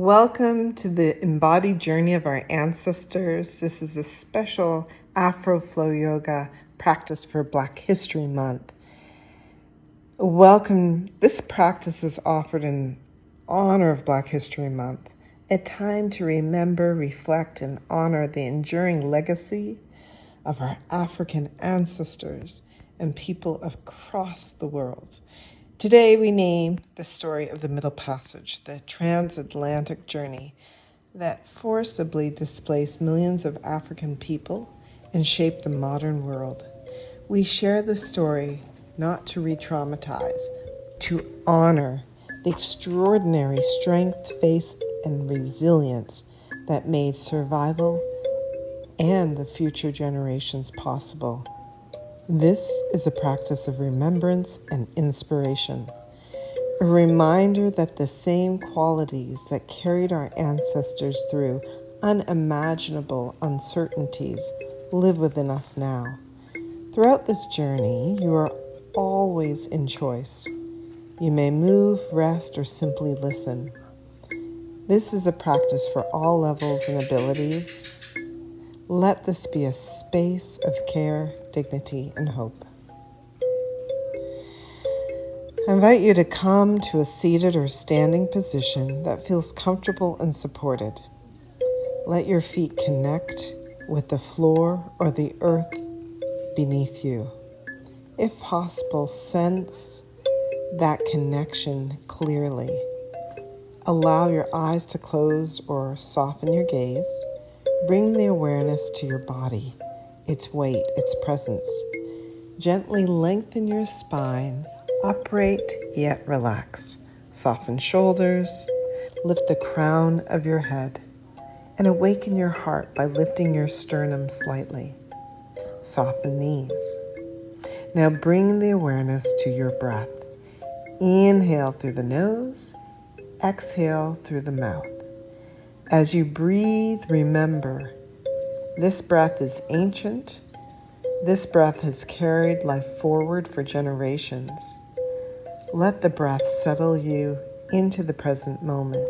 Welcome to the embodied journey of our ancestors. This is a special Afro Flow Yoga practice for Black History Month. Welcome. This practice is offered in honor of Black History Month, a time to remember, reflect, and honor the enduring legacy of our African ancestors and people across the world. Today we name the story of the Middle Passage, the transatlantic journey that forcibly displaced millions of African people and shaped the modern world. We share the story not to re-traumatize, to honor the extraordinary strength, faith, and resilience that made survival and the future generations possible. This is a practice of remembrance and inspiration, a reminder that the same qualities that carried our ancestors through unimaginable uncertainties live within us now. Throughout this journey, you are always in choice. You may move, rest, or simply listen. This is a practice for all levels and abilities. Let this be a space of care, dignity, and hope. I invite you to come to a seated or standing position that feels comfortable and supported. Let your feet connect with the floor or the earth beneath you. If possible, sense that connection clearly. Allow your eyes to close or soften your gaze. Bring the awareness to your body, its weight, its presence. Gently lengthen your spine, upright yet relaxed. Soften shoulders, lift the crown of your head, and awaken your heart by lifting your sternum slightly. Soften knees. Now bring the awareness to your breath. Inhale through the nose, exhale through the mouth. As you breathe, remember, this breath is ancient. This breath has carried life forward for generations. Let the breath settle you into the present moment.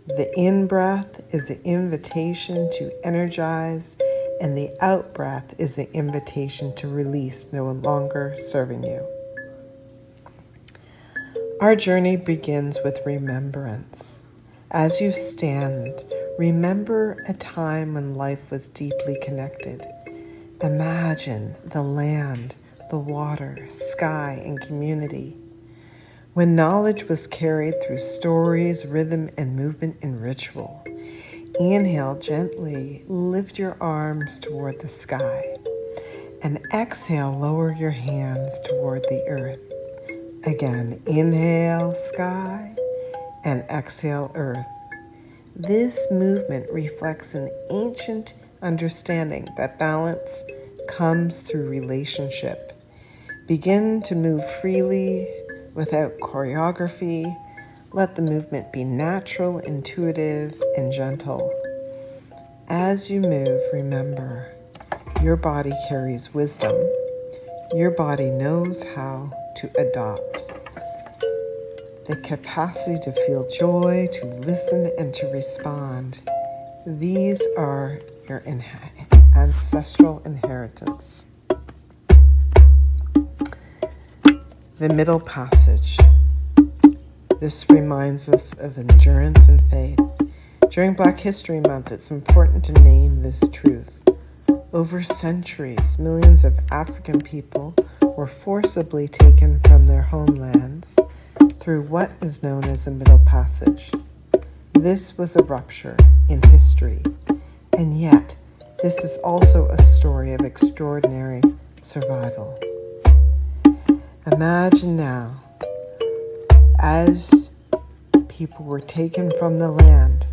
The in-breath is the invitation to energize, and the out-breath is the invitation to release, no longer serving you. Our journey begins with remembrance. As you stand, remember a time when life was deeply connected. Imagine the land, the water, sky, and community. When knowledge was carried through stories, rhythm, and movement and ritual. Inhale gently, lift your arms toward the sky. And exhale, lower your hands toward the earth. Again, inhale, sky. And exhale, earth. This movement reflects an ancient understanding that balance comes through relationship. Begin to move freely without choreography. Let the movement be natural, intuitive, and gentle. As you move, remember, your body carries wisdom. Your body knows how to adopt. The capacity to feel joy, to listen, and to respond. These are your ancestral inheritance. The Middle Passage. This reminds us of endurance and faith. During Black History Month, it's important to name this truth. Over centuries, millions of African people were forcibly taken from their homelands through what is known as the Middle Passage. This was a rupture in history, and yet this is also a story of extraordinary survival. Imagine now, as people were taken from the land,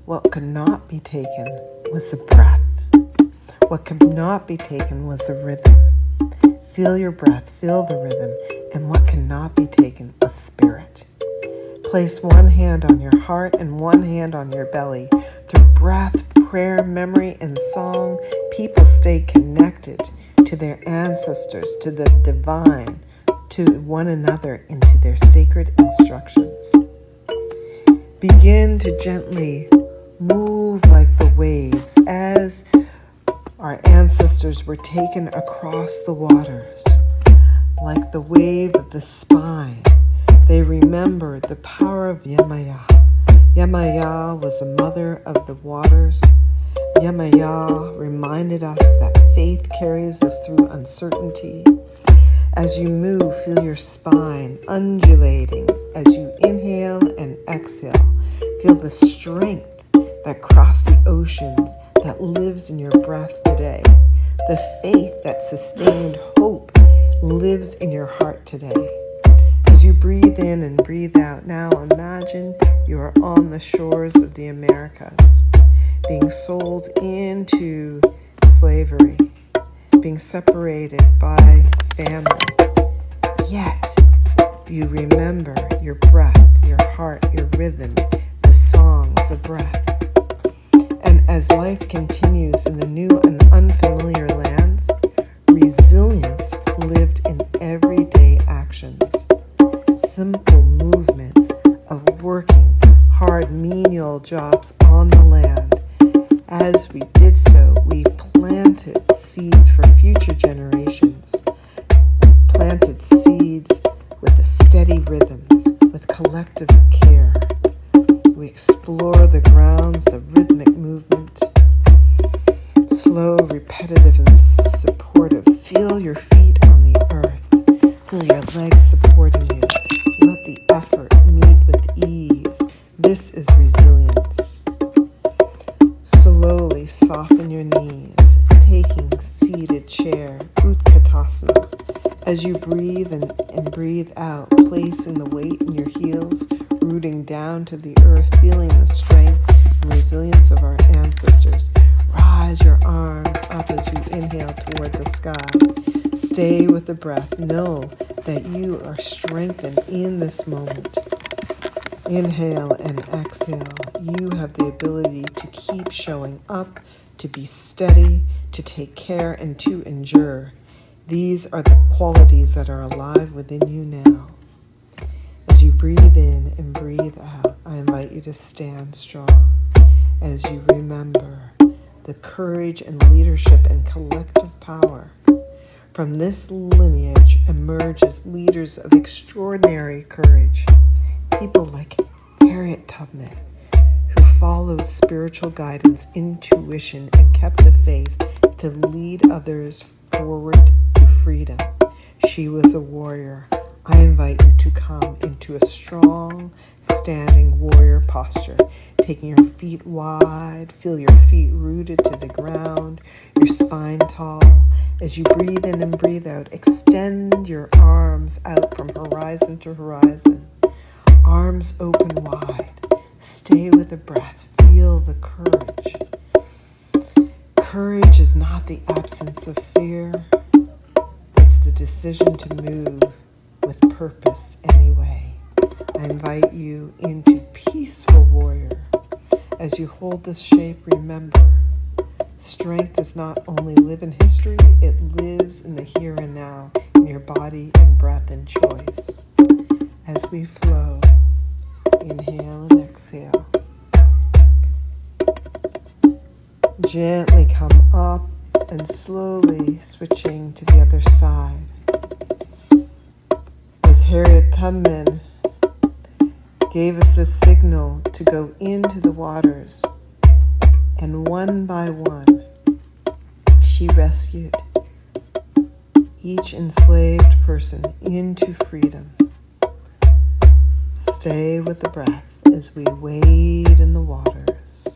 what could not be taken was the breath. What could not be taken was the rhythm. Feel your breath, feel the rhythm, and what cannot be taken was spirit. Place one hand on your heart and one hand on your belly. Through breath, prayer, memory, and song, people stay connected to their ancestors, to the divine, to one another, and to their sacred instructions. Begin to gently move like the waves as our ancestors were taken across the waters. Like the wave of the spine, they remembered the power of Yemaya. Yemaya was the mother of the waters. Yemaya reminded us that faith carries us through uncertainty. As you move, feel your spine undulating. As you inhale and exhale, feel the strength that crossed the oceans that lives in your breath today. The faith that sustained hope lives in your heart today. As you breathe in and breathe out, now imagine you are on the shores of the Americas, being sold into slavery, being separated by family. Yet, you remember your breath, your heart, your rhythm, the songs of breath. And as life continues in the new and unfamiliar lands, resilience lived in everyday actions. Simple movements of working hard menial jobs on the land. As we did so, we planted seeds for future generations. Planted seeds with steady rhythms, with collective care. We explore the grounds, the rhythmic movement, slow, repetitive, and supportive. Feel your feet on the earth. Feel your legs supporting you. Let the effort meet with ease. This is resilience. Slowly soften your knees, taking seated chair, Utkatasana. As you breathe in and breathe out, placing the weight in your heels, rooting down to the earth, feeling the strength and resilience of our ancestors. Rise your arms up as you inhale toward the sky. Stay with the breath. Know that you are strengthened in this moment. Inhale and exhale. You have the ability to keep showing up, to be steady, to take care, and to endure. These are the qualities that are alive within you now. As you breathe in and breathe out, I invite you to stand strong as you remember the courage and leadership and collective power. From this lineage emerges leaders of extraordinary courage. People like Harriet Tubman, who followed spiritual guidance, intuition, and kept the faith to lead others forward to freedom. She was a warrior. I invite you to come into a strong, standing warrior posture, taking your feet wide, feel your feet rooted to the ground, your spine tall. As you breathe in and breathe out, extend your arms out from horizon to horizon. Arms open wide. Stay with the breath. Feel the courage. Courage is not the absence of fear. It's the decision to move with purpose anyway. I invite you into peaceful warrior. As you hold this shape, remember, strength does not only live in history, it lives in the here and now, in your body and breath and choice. As we flow, inhale and exhale. Gently come up and slowly switching to the other side. As Harriet Tubman gave us a signal to go into the waters, and one by one, she rescued each enslaved person into freedom. Stay with the breath as we wade in the waters.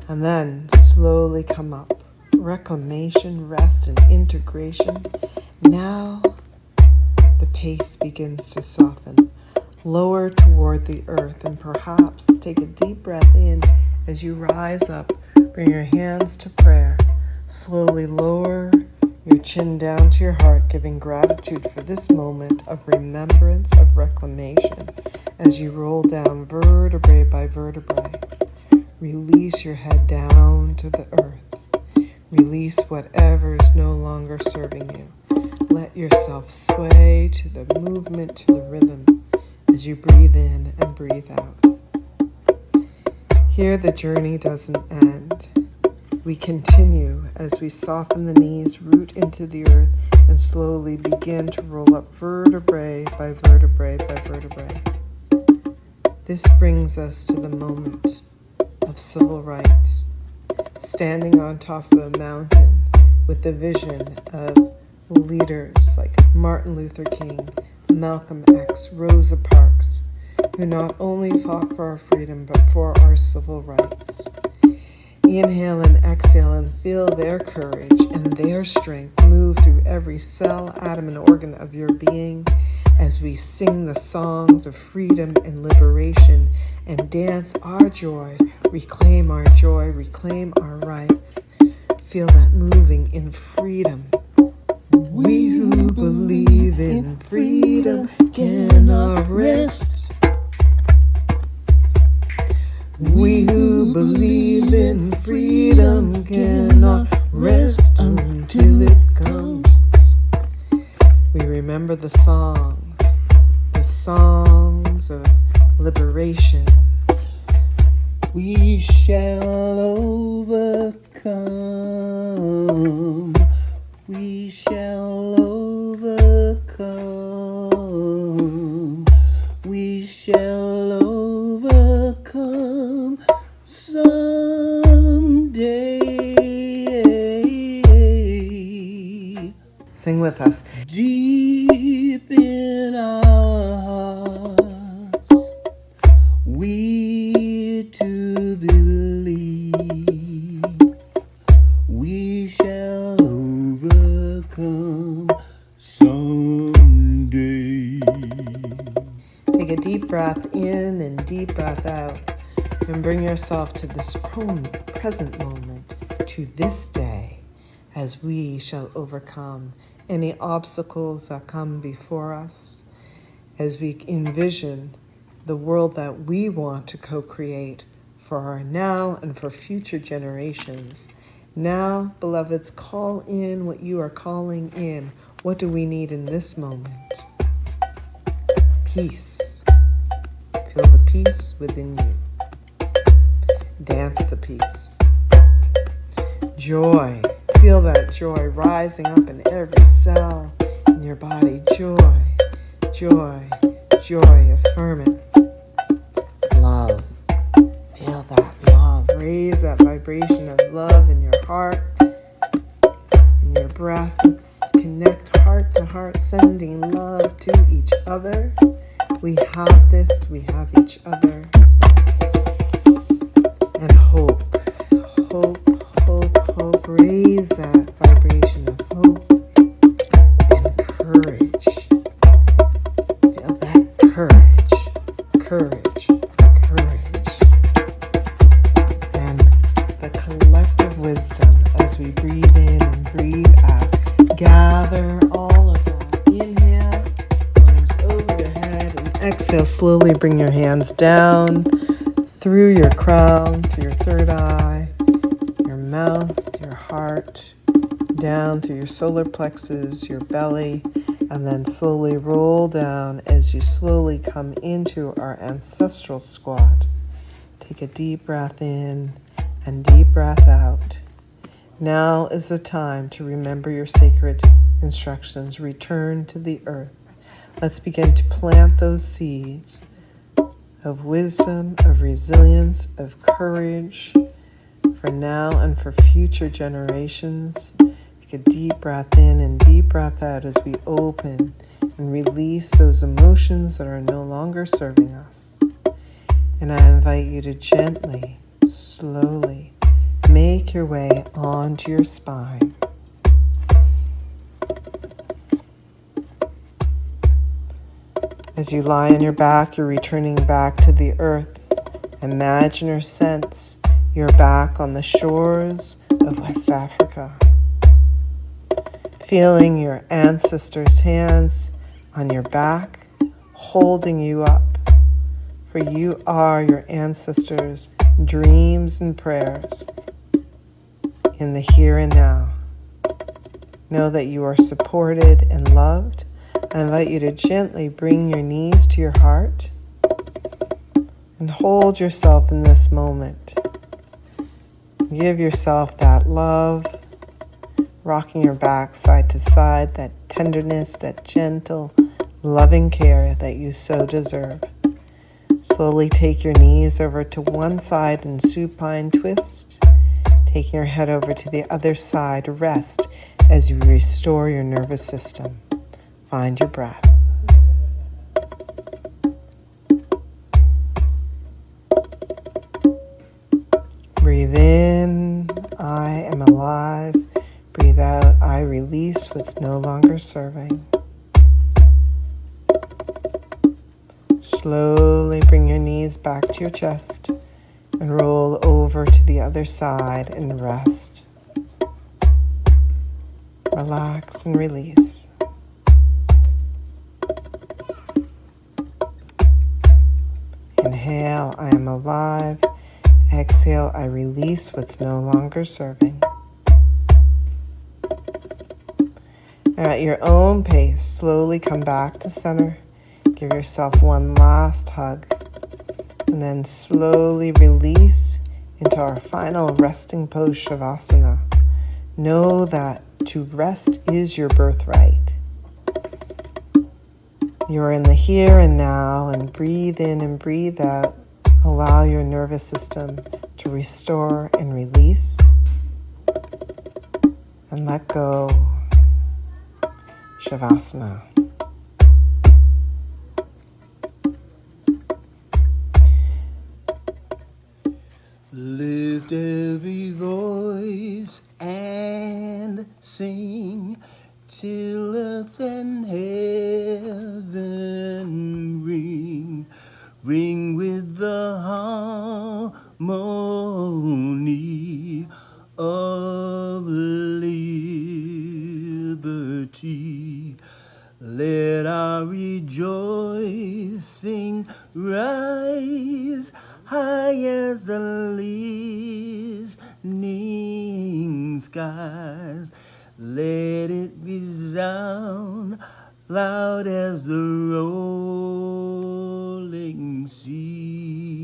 And then slowly come up. Reclamation, rest, and integration. Now the pace begins to soften. Lower toward the earth, and perhaps take a deep breath in as you rise up. Bring your hands to prayer. Slowly lower your chin down to your heart, giving gratitude for this moment of remembrance, of reclamation. As you roll down vertebrae by vertebrae, release your head down to the earth. Release whatever is no longer serving you. Let yourself sway to the movement, to the rhythm as you breathe in and breathe out. Here the journey doesn't end. We continue as we soften the knees, root into the earth, and slowly begin to roll up vertebrae by vertebrae by vertebrae. This brings us to the moment of civil rights, standing on top of a mountain with the vision of leaders like Martin Luther King, Malcolm X, Rosa Parks, who not only fought for our freedom but for our civil rights. Inhale and exhale and feel their courage and their strength move through every cell, atom, and organ of your being as we sing the songs of freedom and liberation and dance our joy, reclaim our rights. Feel that moving in freedom. We who believe in freedom cannot rest. We who believe in freedom cannot rest until it comes. We remember the songs of liberation. We shall overcome. We shall overcome. We shall overcome someday. Sing with us. Deep in our hearts, we to believe we shall overcome someday. Take a deep breath in and deep breath out, and bring yourself to this present moment, to this day, as we shall overcome any obstacles that come before us, as we envision the world that we want to co-create for our now and for future generations. Now, beloveds, call in what you are calling in. What do we need in this moment? Peace. Feel the peace within you. Dance the peace. Joy. Feel that joy rising up in every cell in your body. Joy, joy, joy. Affirm it. Love. Feel that love. Raise that vibration of love in your heart, in your breath. Let's connect heart to heart, sending love to each other. We have this, we have each other. And hope, hope, hope, hope. Raise that vibration of hope and courage. Feel that courage, courage, courage. And the collective wisdom as we breathe in and breathe out. Gather all of that. Inhale, arms over your head, and exhale. Slowly bring your hands down through your crown, to your third eye, your mouth, your heart, down through your solar plexus, your belly, and then slowly roll down as you slowly come into our ancestral squat. Take a deep breath in and deep breath out. Now is the time to remember your sacred instructions. Return to the earth. Let's begin to plant those seeds of wisdom, of resilience, of courage for now and for future generations. Take a deep breath in and deep breath out as we open and release those emotions that are no longer serving us. And I invite you to gently, slowly make your way onto your spine. As you lie on your back, you're returning back to the earth. Imagine or sense you're back on the shores of West Africa. Feeling your ancestors' hands on your back, holding you up. For you are your ancestors' dreams and prayers in the here and now. Know that you are supported and loved. I invite you to gently bring your knees to your heart and hold yourself in this moment. Give yourself that love, rocking your back side to side, that tenderness, that gentle, loving care that you so deserve. Slowly take your knees over to one side in supine twist. Taking your head over to the other side, rest as you restore your nervous system. Find your breath. Breathe in, I am alive. Breathe out, I release what's no longer serving. Slowly bring your knees back to your chest and roll over to the other side and rest. Relax and release. Inhale, I am alive. Exhale, I release what's no longer serving. At your own pace, slowly come back to center. Give yourself one last hug. And then slowly release into our final resting pose, Shavasana. Know that to rest is your birthright. You are in the here and now, and breathe in and breathe out. Allow your nervous system to restore and release. And let go. Shavasana. Lift every voice and sing till earth and heaven ring. Ring with the harmony of liberty. Let our rejoicing rise high as the listening skies. Let it resound loud as the rolling sea.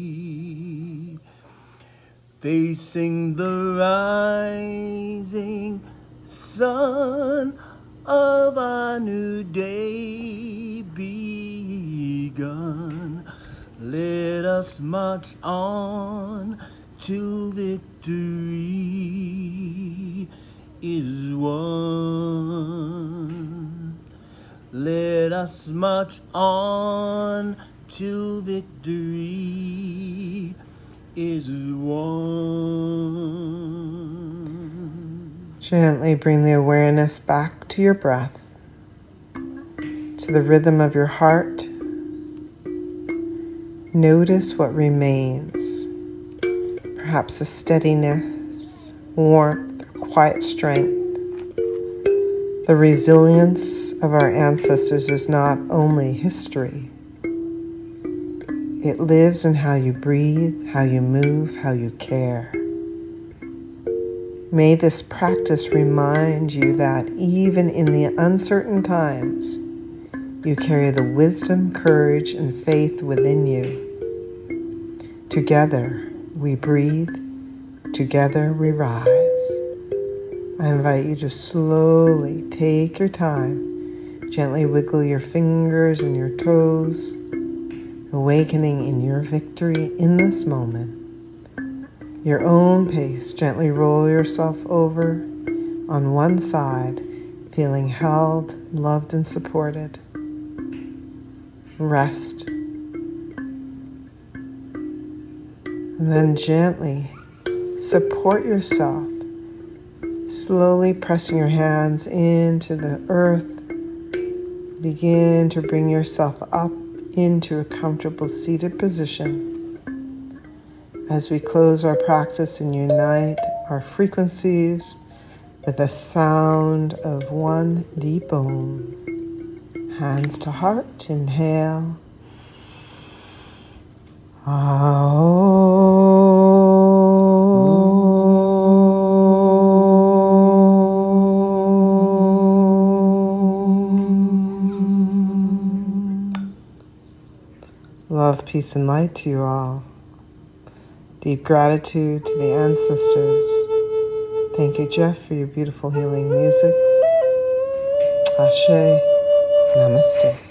Facing the rising sun of our new day begun. Let us march on till victory is won. Let us march on till victory is won. Gently bring the awareness back to your breath, to the rhythm of your heart. Notice what remains, perhaps a steadiness, warmth, quiet strength. The resilience of our ancestors is not only history. It lives in how you breathe, how you move, how you care. May this practice remind you that even in the uncertain times, you carry the wisdom, courage, and faith within you. Together we breathe, together we rise. I invite you to slowly take your time, gently wiggle your fingers and your toes, awakening in your victory in this moment. Your own pace, gently roll yourself over on one side, feeling held, loved, and supported. Rest. And then gently support yourself, slowly pressing your hands into the earth. Begin to bring yourself up into a comfortable seated position. As we close our practice and unite our frequencies with the sound of one deep Om. Hands to heart, inhale. Love, peace, and light to you all. Deep gratitude to the ancestors. Thank you, Jeff, for your beautiful healing music. Ashe. Namaste.